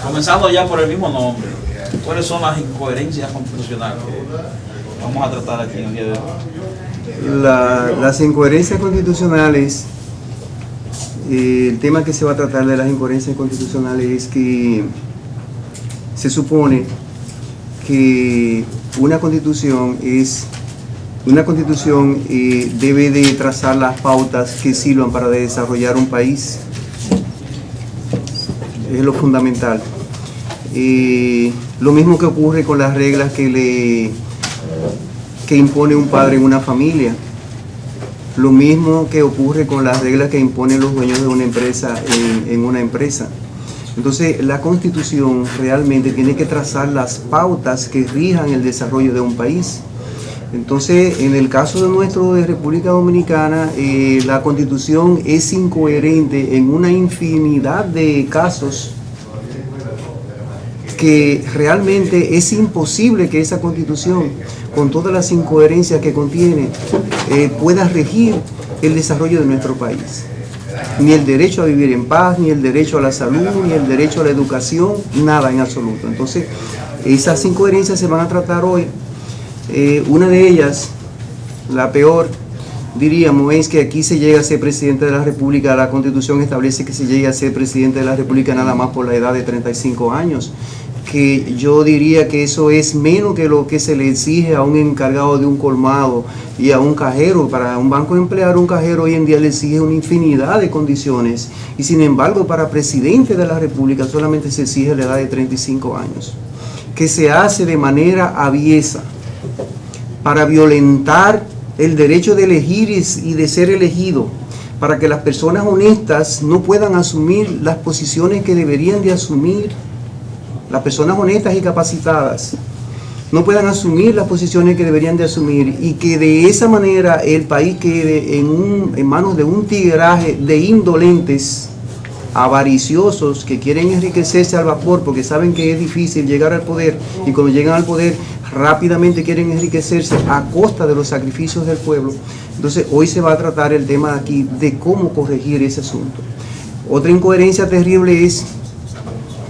Comenzando ya por el mismo nombre, ¿cuáles son las incoherencias constitucionales que vamos a tratar aquí en el día de hoy? Las incoherencias constitucionales, el tema que se va a tratar de las incoherencias constitucionales es que se supone que una constitución debe de trazar las pautas que sirvan para desarrollar un país. Es lo fundamental. Lo mismo que ocurre con las reglas que impone un padre en una familia. Lo mismo que ocurre con las reglas que imponen los dueños de una empresa en una empresa. Entonces, la Constitución realmente tiene que trazar las pautas que rijan el desarrollo de un país. Entonces, en el caso de República Dominicana, la Constitución es incoherente en una infinidad de casos que realmente es imposible que esa Constitución, con todas las incoherencias que contiene, pueda regir el desarrollo de nuestro país. Ni el derecho a vivir en paz, ni el derecho a la salud, ni el derecho a la educación, nada en absoluto. Entonces, esas incoherencias se van a tratar hoy. Una de ellas, la peor, diríamos, es que aquí se llega a ser presidente de la República. La Constitución establece que se llegue a ser presidente de la República nada más por la edad de 35 años, que yo diría que eso es menos que lo que se le exige a un encargado de un colmado y a un cajero. Para un banco emplear un cajero hoy en día le exige una infinidad de condiciones, y sin embargo para presidente de la República solamente se exige la edad de 35 años, que se hace de manera aviesa para violentar el derecho de elegir y de ser elegido, para que las personas honestas no puedan asumir las posiciones que deberían de asumir. Las personas honestas y capacitadas no puedan asumir las posiciones que deberían de asumir, y que de esa manera el país quede en manos de un tigueraje de indolentes, avariciosos, que quieren enriquecerse al vapor porque saben que es difícil llegar al poder, y cuando llegan al poder rápidamente quieren enriquecerse a costa de los sacrificios del pueblo. Entonces hoy se va a tratar el tema aquí de cómo corregir ese asunto. Otra incoherencia terrible es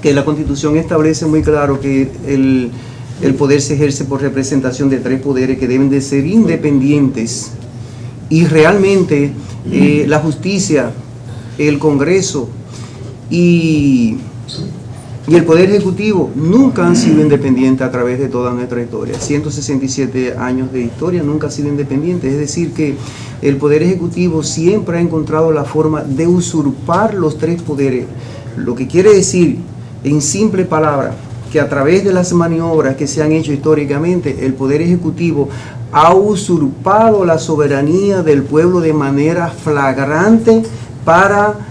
que la Constitución establece muy claro que el poder se ejerce por representación de tres poderes que deben de ser independientes, y realmente la justicia, el Congreso y el Poder Ejecutivo nunca han sido independientes a través de toda nuestra historia. 167 años de historia nunca ha sido independiente. Es decir, que el Poder Ejecutivo siempre ha encontrado la forma de usurpar los tres poderes. Lo que quiere decir, en simple palabra, que a través de las maniobras que se han hecho históricamente, el Poder Ejecutivo ha usurpado la soberanía del pueblo de manera flagrante para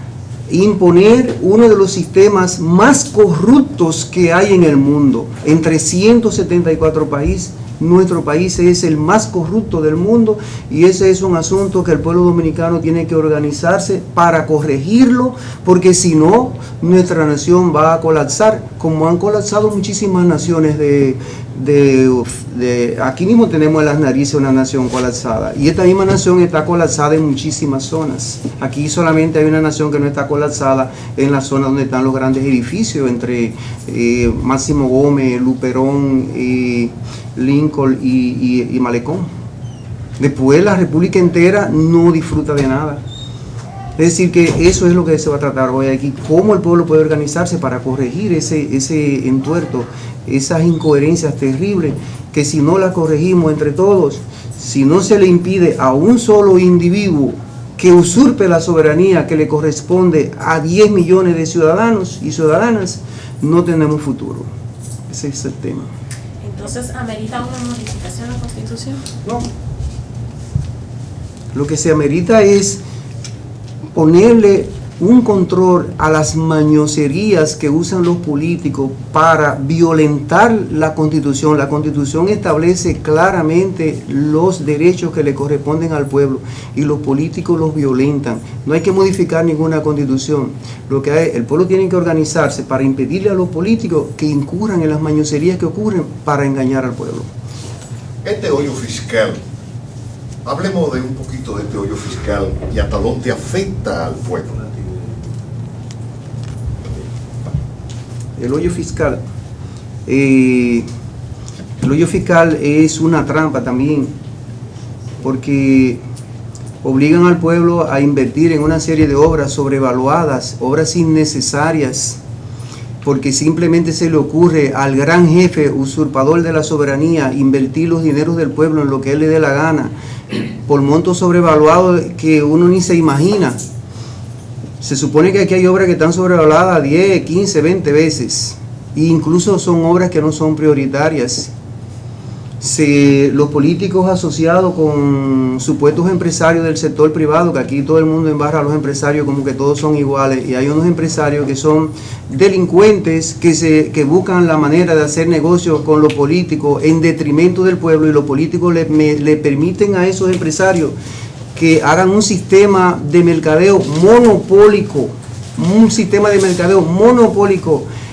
imponer uno de los sistemas más corruptos que hay en el mundo. Entre 174 países, nuestro país es el más corrupto del mundo, y ese es un asunto que el pueblo dominicano tiene que organizarse para corregirlo, porque si no, nuestra nación va a colapsar, como han colapsado muchísimas naciones aquí mismo tenemos en las narices una nación colapsada, y esta misma nación está colapsada en muchísimas zonas. Aquí solamente hay una nación que no está colapsada en la zona donde están los grandes edificios, entre Máximo Gómez, Luperón, Lincoln y Malecón. Después la república entera no disfruta de nada. Es decir, que eso es lo que se va a tratar hoy aquí, cómo el pueblo puede organizarse para corregir ese entuerto, esas incoherencias terribles, que si no las corregimos entre todos, si no se le impide a un solo individuo que usurpe la soberanía que le corresponde a 10 millones de ciudadanos y ciudadanas, no tenemos futuro. Ese es el tema. Entonces, ¿amerita una modificación a la Constitución? No. Lo que se amerita es ponerle un control a las mañoserías que usan los políticos para violentar la Constitución. La Constitución establece claramente los derechos que le corresponden al pueblo, y los políticos los violentan. No hay que modificar ninguna Constitución. Lo que hay, el pueblo tiene que organizarse para impedirle a los políticos que incurran en las mañoserías que ocurren para engañar al pueblo. Este hoyo fiscal, hablemos de un poquito de este hoyo fiscal y hasta dónde afecta al pueblo. el hoyo fiscal. El hoyo fiscal es una trampa también, porque obligan al pueblo a invertir en una serie de obras sobrevaluadas, obras innecesarias, porque simplemente se le ocurre al gran jefe usurpador de la soberanía invertir los dineros del pueblo en lo que él le dé la gana, por montos sobrevaluados que uno ni se imagina. Se supone que aquí hay obras que están sobrevaluadas 10, 15, 20 veces, e incluso son obras que no son prioritarias. Los políticos asociados con supuestos empresarios del sector privado, que aquí todo el mundo embarra a los empresarios como que todos son iguales, y hay unos empresarios que son delincuentes que buscan la manera de hacer negocios con los políticos en detrimento del pueblo, y los políticos le permiten a esos empresarios que hagan un sistema de mercadeo monopólico,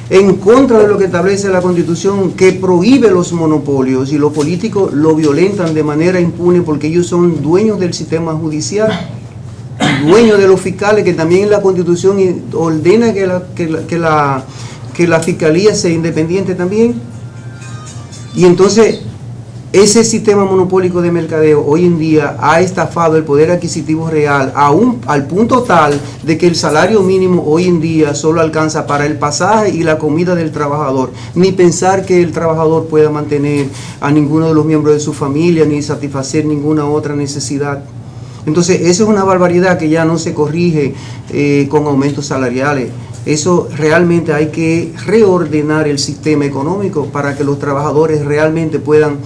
en contra de lo que establece la Constitución, que prohíbe los monopolios, y los políticos lo violentan de manera impune porque ellos son dueños del sistema judicial, dueños de los fiscales, que también en la Constitución ordena que la fiscalía sea independiente también. Y entonces ese sistema monopólico de mercadeo hoy en día ha estafado el poder adquisitivo real al punto tal de que el salario mínimo hoy en día solo alcanza para el pasaje y la comida del trabajador, ni pensar que el trabajador pueda mantener a ninguno de los miembros de su familia, ni satisfacer ninguna otra necesidad. Entonces eso es una barbaridad que ya no se corrige con aumentos salariales. Eso realmente hay que reordenar el sistema económico para que los trabajadores realmente puedan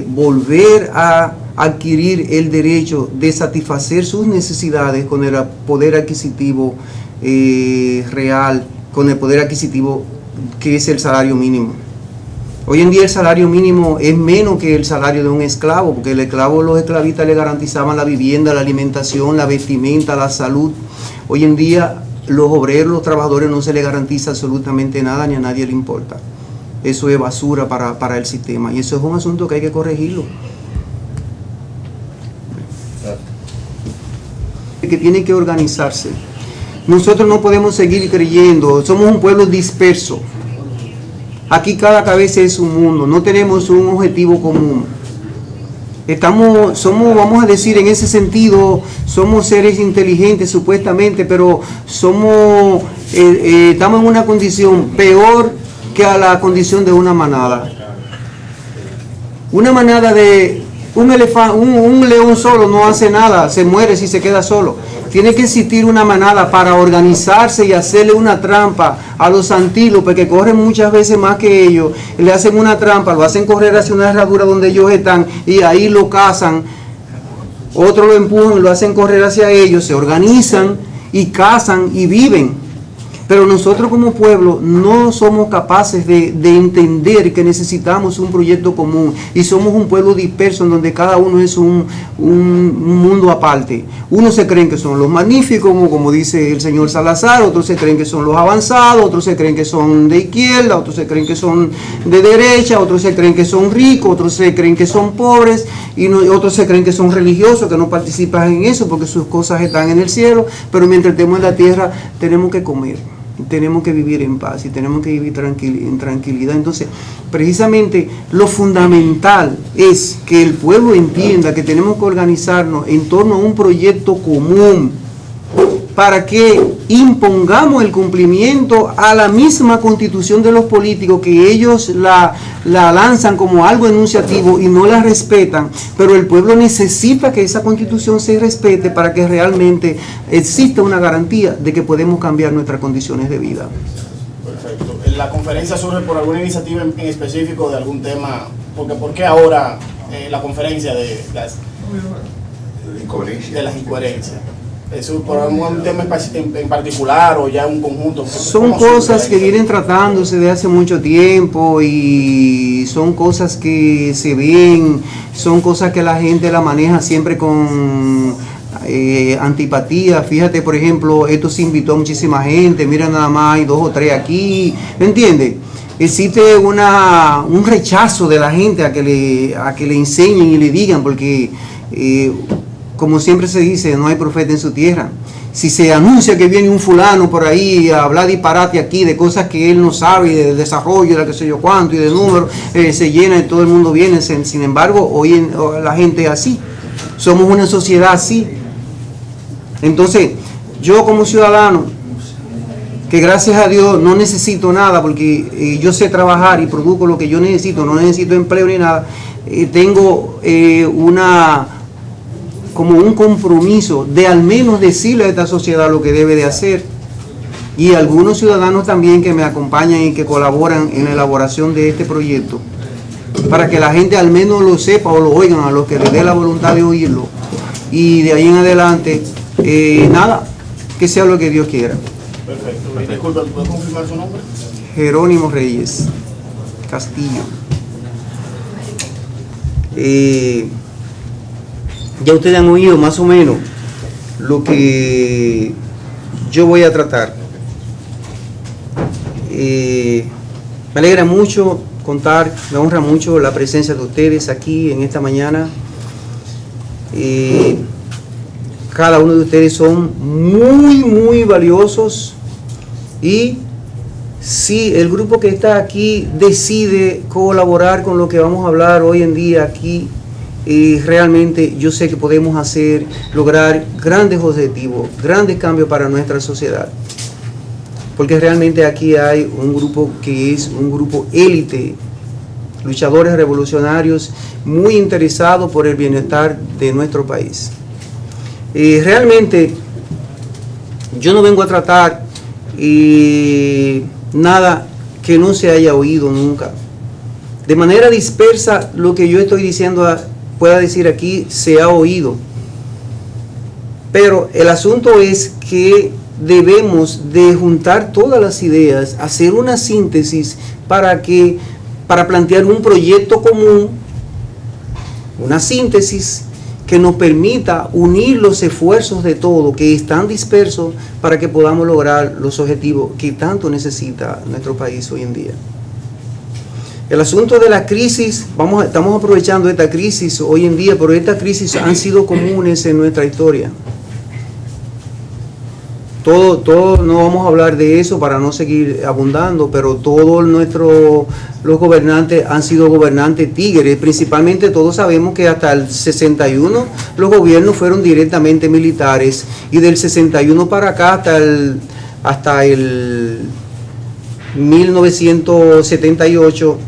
volver a adquirir el derecho de satisfacer sus necesidades con el poder adquisitivo real, con el poder adquisitivo que es el salario mínimo. Hoy en día el salario mínimo es menos que el salario de un esclavo, porque el esclavo, los esclavistas le garantizaban la vivienda, la alimentación, la vestimenta, la salud. Hoy en día los obreros, los trabajadores, no se les garantiza absolutamente nada, ni a nadie le importa. Eso es basura para el sistema, y eso es un asunto que hay que corregirlo. Que tiene que organizarse. Nosotros no podemos seguir creyendo, somos un pueblo disperso. Aquí cada cabeza es un mundo, no tenemos un objetivo común. Somos, vamos a decir, en ese sentido, somos seres inteligentes supuestamente, pero estamos en una condición peor que a la condición de una manada. Una manada de un elefante, un león solo no hace nada, se muere si se queda solo. Tiene que existir una manada para organizarse y hacerle una trampa a los antílopes, que corren muchas veces más que ellos. Le hacen una trampa, lo hacen correr hacia una herradura donde ellos están, y ahí lo cazan. Otros lo empujan, lo hacen correr hacia ellos, se organizan y cazan y viven. Pero nosotros como pueblo no somos capaces de entender que necesitamos un proyecto común, y somos un pueblo disperso en donde cada uno es un mundo aparte. Unos se creen que son los magníficos, como dice el señor Salazar, otros se creen que son los avanzados, otros se creen que son de izquierda, otros se creen que son de derecha, otros se creen que son ricos, otros se creen que son pobres, y otros se creen que son religiosos, que no participan en eso porque sus cosas están en el cielo, pero mientras estemos en la tierra tenemos que comer. Tenemos que vivir en paz y tenemos que vivir en tranquilidad. Entonces, precisamente lo fundamental es que el pueblo entienda que tenemos que organizarnos en torno a un proyecto común para que impongamos el cumplimiento a la misma constitución de los políticos, que ellos la lanzan como algo enunciativo y no la respetan, pero el pueblo necesita que esa constitución se respete para que realmente exista una garantía de que podemos cambiar nuestras condiciones de vida. Perfecto. ¿La conferencia surge por alguna iniciativa en específico de algún tema? Porque ¿por qué ahora la conferencia de las incoherencias? ¿Eso por algún tema en particular o ya un conjunto? Son cosas que vienen tratándose de hace mucho tiempo, y son cosas que se ven, son cosas que la gente la maneja siempre con antipatía. Fíjate, por ejemplo, esto se invitó a muchísima gente, mira nada más, hay 2 o 3 aquí, ¿me entiendes? Existe un rechazo de la gente a que le enseñen y le digan, porque como siempre se dice, no hay profeta en su tierra. Si se anuncia que viene un fulano por ahí a hablar disparate aquí de cosas que él no sabe, de desarrollo, de qué sé yo cuánto, y de números, se llena y todo el mundo viene. Sin embargo, hoy la gente es así. Somos una sociedad así. Entonces, yo como ciudadano, que gracias a Dios no necesito nada, porque yo sé trabajar y produzco lo que yo necesito, no necesito empleo ni nada, tengo como un compromiso de al menos decirle a esta sociedad lo que debe de hacer, y algunos ciudadanos también que me acompañan y que colaboran en la elaboración de este proyecto, para que la gente al menos lo sepa o lo oigan, a los que les dé la voluntad de oírlo, y de ahí en adelante, nada, que sea lo que Dios quiera. Perfecto. Disculpa, ¿puedo confirmar su nombre? Jerónimo Reyes Castillo. Ya ustedes han oído más o menos lo que yo voy a tratar. Me alegra mucho contar, me honra mucho la presencia de ustedes aquí en esta mañana. Cada uno de ustedes son muy valiosos, y si el grupo que está aquí decide colaborar con lo que vamos a hablar hoy en día aquí, realmente yo sé que podemos lograr grandes objetivos, grandes cambios para nuestra sociedad, porque realmente aquí hay un grupo que es un grupo élite, luchadores revolucionarios muy interesados por el bienestar de nuestro país. Realmente yo no vengo a tratar nada que no se haya oído nunca. De manera dispersa, lo que yo estoy diciendo, pueda decir aquí, se ha oído. Pero el asunto es que debemos de juntar todas las ideas, hacer una síntesis para plantear un proyecto común, una síntesis que nos permita unir los esfuerzos de todos que están dispersos para que podamos lograr los objetivos que tanto necesita nuestro país hoy en día. El asunto de la crisis, estamos aprovechando esta crisis hoy en día, pero estas crisis han sido comunes en nuestra historia. Todo, no vamos a hablar de eso para no seguir abundando, pero todos los gobernantes han sido gobernantes tigres. Principalmente todos sabemos que hasta el 61 los gobiernos fueron directamente militares, y del 61 para acá hasta el 1978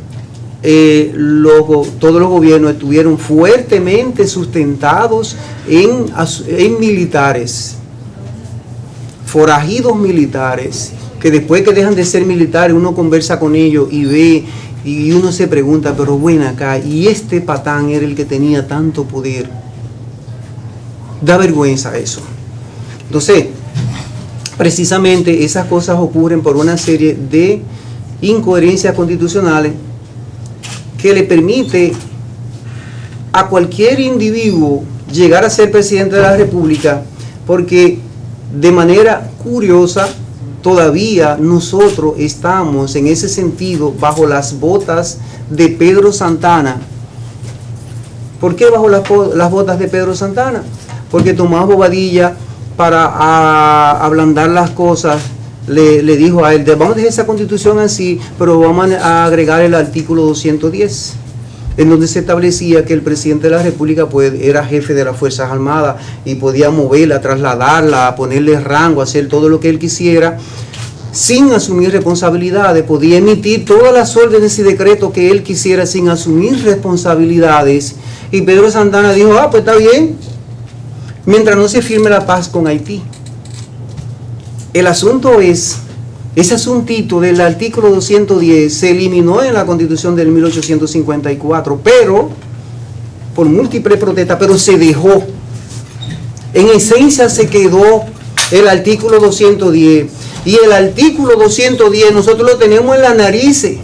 todos los gobiernos estuvieron fuertemente sustentados en militares, forajidos militares, que después que dejan de ser militares uno conversa con ellos y ve, y uno se pregunta, pero bueno, acá, y este patán era el que tenía tanto poder. Da vergüenza eso. Entonces, precisamente esas cosas ocurren por una serie de incoherencias constitucionales que le permite a cualquier individuo llegar a ser presidente de la República, porque de manera curiosa todavía nosotros estamos en ese sentido bajo las botas de Pedro Santana. ¿Por qué bajo las botas de Pedro Santana? Porque Tomás Bobadilla, para ablandar las cosas, le dijo a él, vamos a dejar esa constitución así, pero vamos a agregar el artículo 210, en donde se establecía que el presidente de la República era jefe de las Fuerzas Armadas y podía moverla, trasladarla, ponerle rango, hacer todo lo que él quisiera, sin asumir responsabilidades. Podía emitir todas las órdenes y decretos que él quisiera sin asumir responsabilidades. Y Pedro Santana dijo, pues está bien, mientras no se firme la paz con Haití. El asunto es, ese asuntito del artículo 210 se eliminó en la Constitución del 1854, pero, por múltiples protestas, pero se dejó. En esencia se quedó el artículo 210, y el artículo 210 nosotros lo tenemos en las narices.